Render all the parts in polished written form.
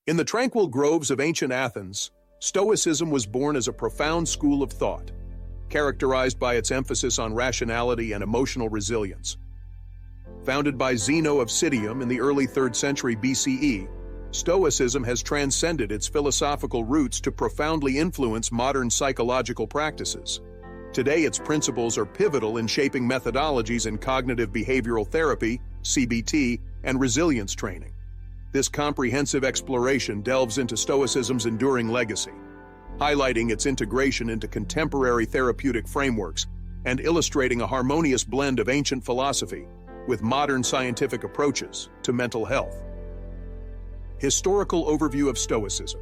In the tranquil groves of ancient Athens, Stoicism was born as a profound school of thought, characterized by its emphasis on rationality and emotional resilience. Founded by Zeno of Citium in the early 3rd century BCE, Stoicism has transcended its philosophical roots to profoundly influence modern psychological practices. Today, its principles are pivotal in shaping methodologies in cognitive behavioral therapy, CBT, and resilience training. This comprehensive exploration delves into Stoicism's enduring legacy, highlighting its integration into contemporary therapeutic frameworks and illustrating a harmonious blend of ancient philosophy with modern scientific approaches to mental health. Historical overview of Stoicism.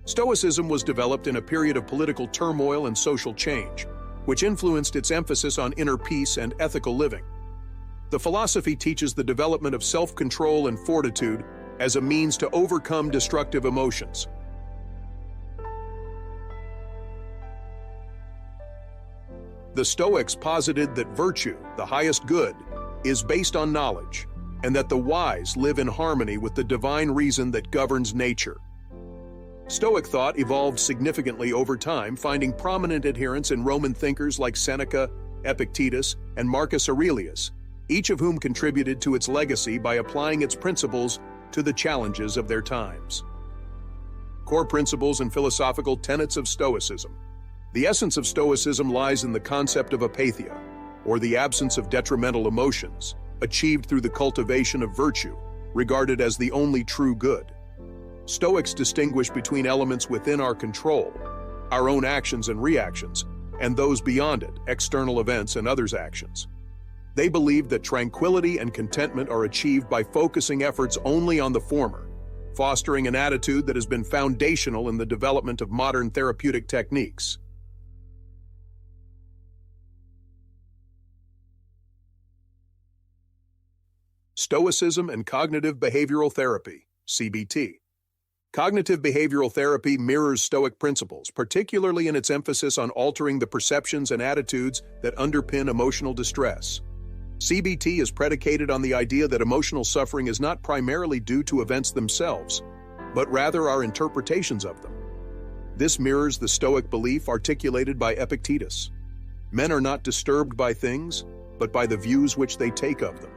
Stoicism was developed in a period of political turmoil and social change, which influenced its emphasis on inner peace and ethical living. The philosophy teaches the development of self-control and fortitude as a means to overcome destructive emotions. The Stoics posited that virtue, the highest good, is based on knowledge, and that the wise live in harmony with the divine reason that governs nature. Stoic thought evolved significantly over time, finding prominent adherents in Roman thinkers like Seneca, Epictetus, and Marcus Aurelius, each of whom contributed to its legacy by applying its principles to the challenges of their times. Core principles and philosophical tenets of Stoicism. The essence of Stoicism lies in the concept of apatheia, or the absence of detrimental emotions, achieved through the cultivation of virtue, regarded as the only true good. Stoics distinguish between elements within our control, our own actions and reactions, and those beyond it, external events and others' actions. They believe that tranquility and contentment are achieved by focusing efforts only on the former, fostering an attitude that has been foundational in the development of modern therapeutic techniques. Stoicism and Cognitive Behavioral Therapy, CBT. Cognitive behavioral therapy mirrors Stoic principles, particularly in its emphasis on altering the perceptions and attitudes that underpin emotional distress. CBT is predicated on the idea that emotional suffering is not primarily due to events themselves, but rather our interpretations of them. This mirrors the Stoic belief articulated by Epictetus. Men are not disturbed by things, but by the views which they take of them.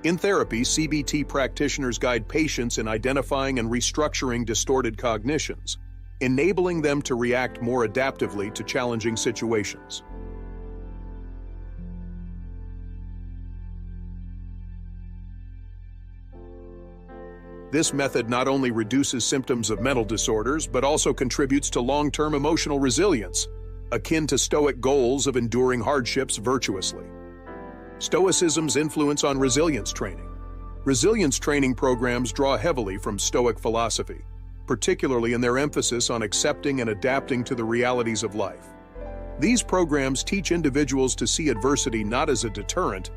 In therapy, CBT practitioners guide patients in identifying and restructuring distorted cognitions, enabling them to react more adaptively to challenging situations. This method not only reduces symptoms of mental disorders, but also contributes to long-term emotional resilience, akin to Stoic goals of enduring hardships virtuously. Stoicism's influence on resilience training. Resilience training programs draw heavily from Stoic philosophy, particularly in their emphasis on accepting and adapting to the realities of life. These programs teach individuals to see adversity not as a deterrent,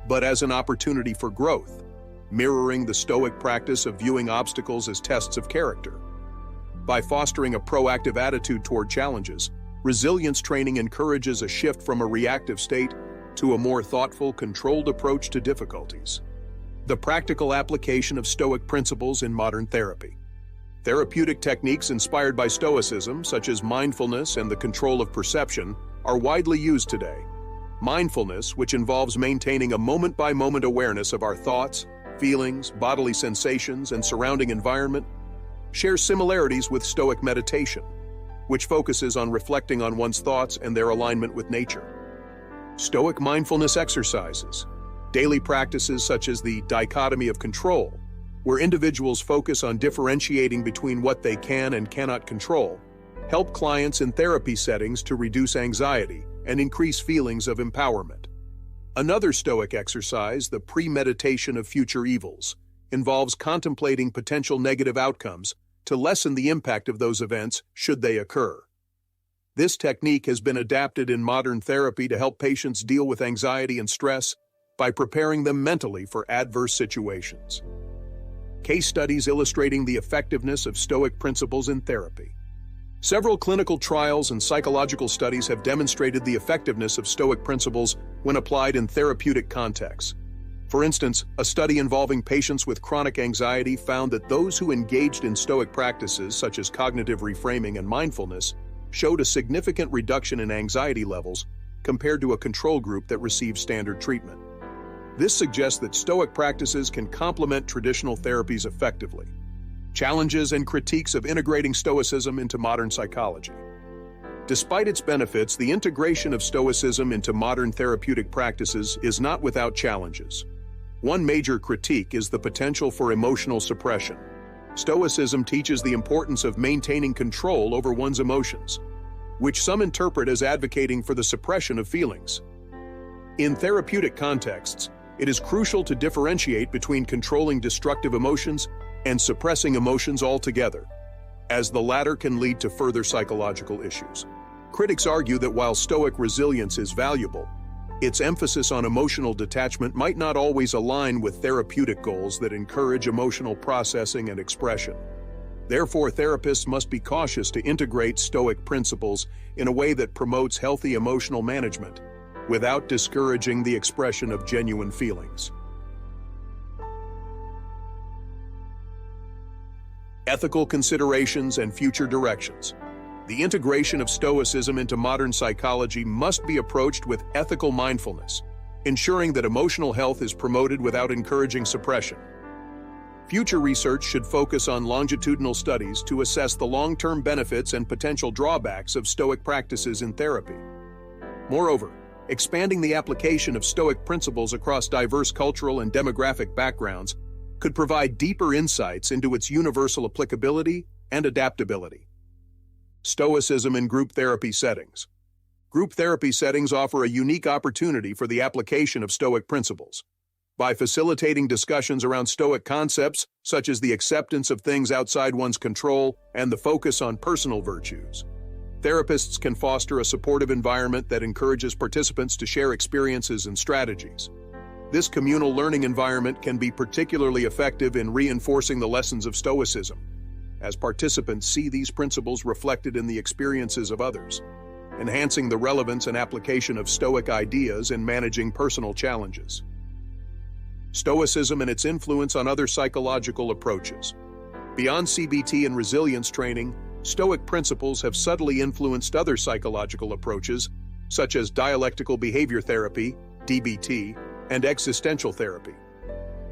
but as an opportunity for growth, mirroring the Stoic practice of viewing obstacles as tests of character. By fostering a proactive attitude toward challenges, resilience training encourages a shift from a reactive state to a more thoughtful, controlled approach to difficulties. The practical application of Stoic principles in modern therapy. Therapeutic techniques inspired by Stoicism, such as mindfulness and the control of perception, are widely used today. Mindfulness, which involves maintaining a moment-by-moment awareness of our thoughts, feelings, bodily sensations, and surrounding environment, shares similarities with Stoic meditation, which focuses on reflecting on one's thoughts and their alignment with nature. Stoic mindfulness exercises, daily practices such as the dichotomy of control, where individuals focus on differentiating between what they can and cannot control, help clients in therapy settings to reduce anxiety and increase feelings of empowerment. Another Stoic exercise, the premeditation of future evils, involves contemplating potential negative outcomes to lessen the impact of those events should they occur. This technique has been adapted in modern therapy to help patients deal with anxiety and stress by preparing them mentally for adverse situations. Case studies illustrating the effectiveness of Stoic principles in therapy. Several clinical trials and psychological studies have demonstrated the effectiveness of Stoic principles when applied in therapeutic contexts. For instance, a study involving patients with chronic anxiety found that those who engaged in Stoic practices such as cognitive reframing and mindfulness showed a significant reduction in anxiety levels compared to a control group that received standard treatment. This suggests that Stoic practices can complement traditional therapies effectively. Challenges and critiques of integrating Stoicism into modern psychology. Despite its benefits, the integration of Stoicism into modern therapeutic practices is not without challenges. One major critique is the potential for emotional suppression. Stoicism teaches the importance of maintaining control over one's emotions, which some interpret as advocating for the suppression of feelings. In therapeutic contexts, it is crucial to differentiate between controlling destructive emotions and suppressing emotions altogether, as the latter can lead to further psychological issues. Critics argue that while Stoic resilience is valuable, its emphasis on emotional detachment might not always align with therapeutic goals that encourage emotional processing and expression. Therefore, therapists must be cautious to integrate Stoic principles in a way that promotes healthy emotional management, without discouraging the expression of genuine feelings. Ethical considerations and future directions. The integration of Stoicism into modern psychology must be approached with ethical mindfulness, ensuring that emotional health is promoted without encouraging suppression. Future research should focus on longitudinal studies to assess the long-term benefits and potential drawbacks of Stoic practices in therapy. Moreover, expanding the application of Stoic principles across diverse cultural and demographic backgrounds could provide deeper insights into its universal applicability and adaptability. Stoicism in group therapy settings. Group therapy settings offer a unique opportunity for the application of Stoic principles. By facilitating discussions around Stoic concepts, such as the acceptance of things outside one's control and the focus on personal virtues, therapists can foster a supportive environment that encourages participants to share experiences and strategies. This communal learning environment can be particularly effective in reinforcing the lessons of Stoicism, as participants see these principles reflected in the experiences of others, enhancing the relevance and application of Stoic ideas in managing personal challenges. Stoicism and its influence on other psychological approaches. Beyond CBT and resilience training, Stoic principles have subtly influenced other psychological approaches, such as dialectical behavior therapy, DBT, and existential therapy.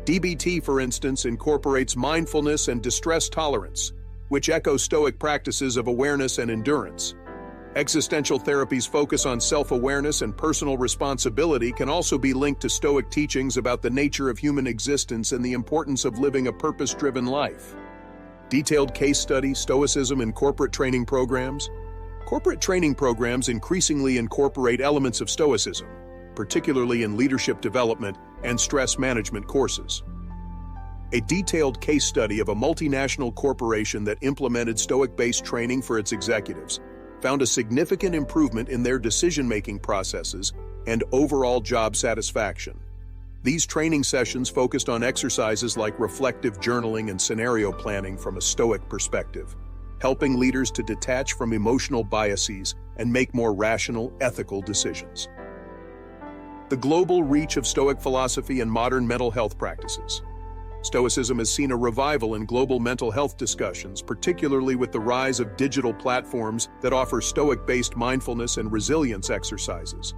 DBT, for instance, incorporates mindfulness and distress tolerance, which echo Stoic practices of awareness and endurance. Existential therapies focus on self-awareness and personal responsibility can also be linked to Stoic teachings about the nature of human existence and the importance of living a purpose-driven life. Detailed case study, Stoicism in corporate training programs. Corporate training programs increasingly incorporate elements of Stoicism, particularly in leadership development and stress management courses. A detailed case study of a multinational corporation that implemented Stoic-based training for its executives found a significant improvement in their decision-making processes and overall job satisfaction. These training sessions focused on exercises like reflective journaling and scenario planning from a Stoic perspective, helping leaders to detach from emotional biases and make more rational, ethical decisions. The global reach of Stoic philosophy and modern mental health practices. Stoicism has seen a revival in global mental health discussions, particularly with the rise of digital platforms that offer Stoic-based mindfulness and resilience exercises.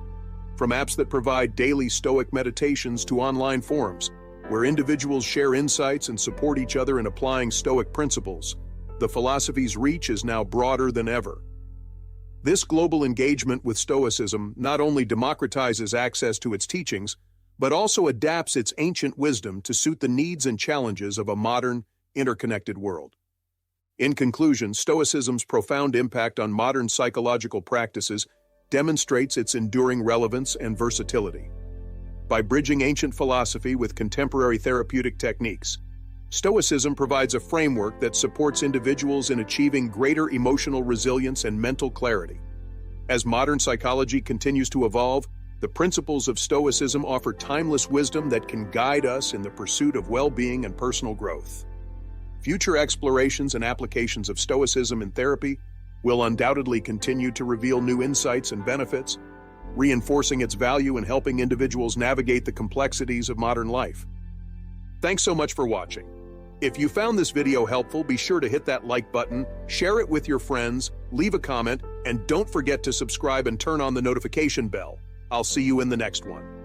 From apps that provide daily Stoic meditations to online forums, where individuals share insights and support each other in applying Stoic principles, the philosophy's reach is now broader than ever. This global engagement with Stoicism not only democratizes access to its teachings, but also adapts its ancient wisdom to suit the needs and challenges of a modern, interconnected world. In conclusion, Stoicism's profound impact on modern psychological practices demonstrates its enduring relevance and versatility. By bridging ancient philosophy with contemporary therapeutic techniques, Stoicism provides a framework that supports individuals in achieving greater emotional resilience and mental clarity. As modern psychology continues to evolve, the principles of Stoicism offer timeless wisdom that can guide us in the pursuit of well-being and personal growth. Future explorations and applications of Stoicism in therapy will undoubtedly continue to reveal new insights and benefits, reinforcing its value in helping individuals navigate the complexities of modern life. Thanks so much for watching. If you found this video helpful, be sure to hit that like button, share it with your friends, leave a comment, and don't forget to subscribe and turn on the notification bell. I'll see you in the next one.